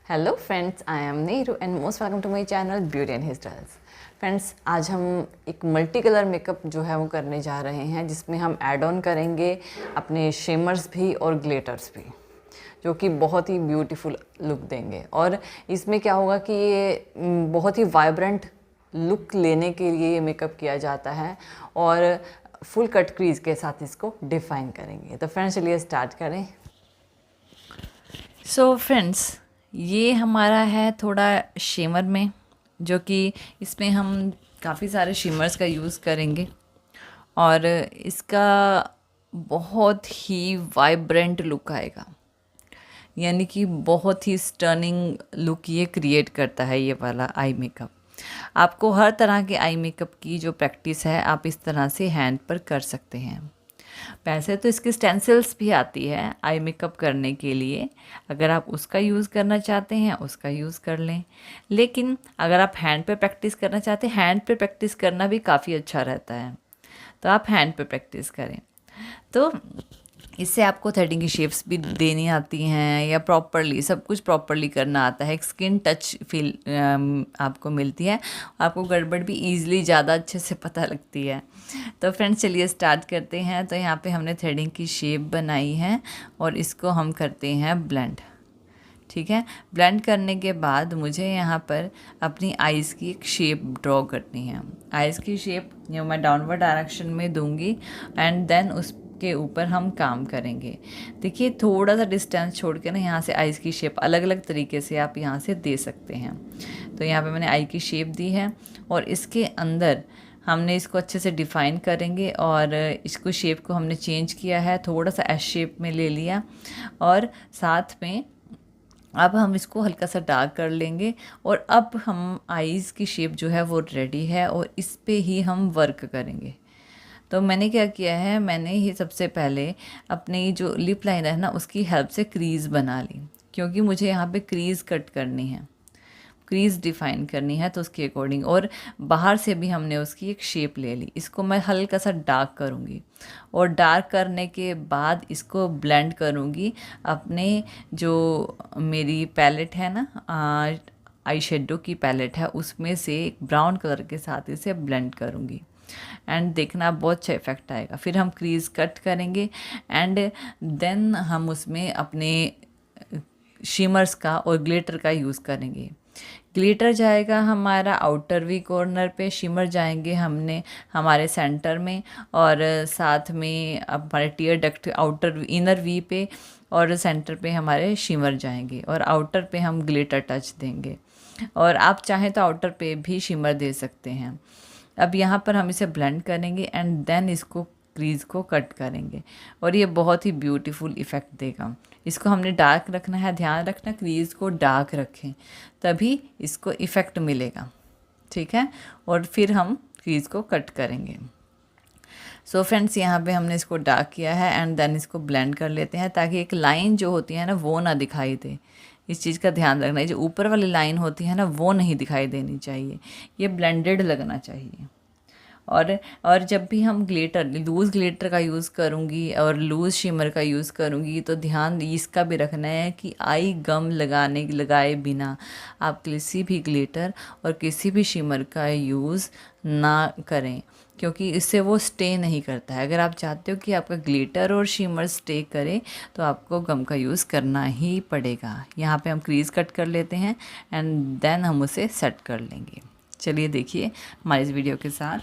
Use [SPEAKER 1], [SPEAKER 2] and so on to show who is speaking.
[SPEAKER 1] Hello friends, I am Neeru and most welcome to my channel beauty and hairstyles. Friends, आज हम एक multi colour makeup जो है वो करने जा रहे हैं, जिसमें हम ऐड ऑन करेंगे अपने शिमर्स भी और ग्लिटर्स भी, जो कि बहुत ही ब्यूटीफुल लुक देंगे। और इसमें क्या होगा कि ये बहुत ही वाइब्रेंट लुक लेने के लिए ये मेकअप किया जाता है और फुल कट क्रीज के साथ इसको डिफाइन करेंगे। तो फ्रेंड्स, चलिए स्टार्ट करें।
[SPEAKER 2] सो फ्रेंड्स, ये हमारा है थोड़ा शिमर में, जो कि इसमें हम काफ़ी सारे शिमर्स का यूज़ करेंगे और इसका बहुत ही वाइब्रेंट लुक आएगा, यानी कि बहुत ही स्टर्निंग लुक ये क्रिएट करता है ये वाला आई मेकअप। आपको हर तरह के आई मेकअप की जो प्रैक्टिस है आप इस तरह से हैंड पर कर सकते हैं। वैसे तो इसकी स्टेंसिल्स भी आती है आई मेकअप करने के लिए, अगर आप उसका यूज़ करना चाहते हैं उसका यूज़ कर लें। लेकिन अगर आप हैंड पे प्रैक्टिस करना चाहते हैं, हैंड पे प्रैक्टिस करना भी काफ़ी अच्छा रहता है, तो आप हैंड पे प्रैक्टिस करें। तो इससे आपको थ्रेडिंग की शेप्स भी देनी आती हैं, या प्रॉपरली सब कुछ प्रॉपरली करना आता है। एक स्किन टच फील आपको मिलती है, आपको गड़बड़ भी ईजिली ज़्यादा अच्छे से पता लगती है। तो फ्रेंड्स, चलिए स्टार्ट करते हैं। तो यहाँ पे हमने थ्रेडिंग की शेप बनाई है और इसको हम करते हैं ब्लेंड। ठीक है, ब्लेंड करने के बाद मुझे यहाँ पर अपनी आइज़ की एक शेप ड्रॉ करनी है। आइज़ की शेप जो मैं डाउनवर्ड डायरेक्शन में दूंगी एंड देन उसके ऊपर हम काम करेंगे। देखिए, थोड़ा सा डिस्टेंस छोड़ के ना यहाँ से आइज़ की शेप अलग अलग तरीके से आप यहाँ से दे सकते हैं। तो यहाँ पे मैंने आई की शेप दी है और इसके अंदर हमने इसको अच्छे से डिफ़ाइन करेंगे और इसको शेप को हमने चेंज किया है, थोड़ा सा एस शेप में ले लिया और साथ में अब हम इसको हल्का सा डार्क कर लेंगे। और अब हम आईज़ की शेप जो है वो रेडी है और इस पे ही हम वर्क करेंगे। तो मैंने क्या किया है, मैंने ही सबसे पहले अपनी जो लिप लाइनर है ना उसकी हेल्प से क्रीज़ बना ली, क्योंकि मुझे यहाँ पे क्रीज़ कट करनी है, क्रीज डिफाइन करनी है, तो उसके अकॉर्डिंग। और बाहर से भी हमने उसकी एक शेप ले ली। इसको मैं हल्का सा डार्क करूँगी और डार्क करने के बाद इसको ब्लेंड करूँगी अपने जो मेरी पैलेट है ना, आई शेडो की पैलेट है, उसमें से एक ब्राउन कलर के साथ इसे ब्लेंड करूँगी एंड देखना बहुत अच्छा इफेक्ट आएगा। फिर हम क्रीज कट करेंगे एंड देन हम उसमें अपने शिमर्स का और ग्लिटर का यूज़ करेंगे। ग्लिटर जाएगा हमारा आउटर वी कॉर्नर पे, शिमर जाएंगे हमने हमारे सेंटर में, और साथ में अब हमारे टीयर डक्ट आउटर इनर वी पे और सेंटर पे हमारे शिमर जाएंगे और आउटर पे हम ग्लिटर टच देंगे। और आप चाहें तो आउटर पे भी शिमर दे सकते हैं। अब यहाँ पर हम इसे ब्लेंड करेंगे एंड देन इसको क्रीज को कट करेंगे और ये बहुत ही ब्यूटीफुल इफ़ेक्ट देगा। इसको हमने डार्क रखना है, ध्यान रखना क्रीज को डार्क रखें, तभी इसको इफ़ेक्ट मिलेगा। ठीक है, और फिर हम क्रीज को कट करेंगे। सो फ्रेंड्स, यहाँ पे हमने इसको डार्क किया है एंड देन इसको ब्लेंड कर लेते हैं, ताकि एक लाइन जो होती है ना वो ना दिखाई दे। इस चीज़ का ध्यान रखना है, जो ऊपर वाली लाइन होती है ना वो नहीं दिखाई देनी चाहिए, ये ब्लेंडेड लगना चाहिए। और जब भी हम ग्लिटर लूज़ ग्लिटर का यूज़ करूँगी और लूज़ शिमर का यूज़ करूँगी, तो ध्यान इसका भी रखना है कि आई गम लगाए बिना आप किसी भी ग्लिटर और किसी भी शिमर का यूज़ ना करें, क्योंकि इससे वो स्टे नहीं करता है। अगर आप चाहते हो कि आपका ग्लिटर और शिमर स्टे करे, तो आपको गम का यूज़ करना ही पड़ेगा। यहाँ पे हम क्रीज कट कर लेते हैं एंड देन हम उसे सेट कर लेंगे। चलिए देखिए हमारे इस वीडियो के साथ।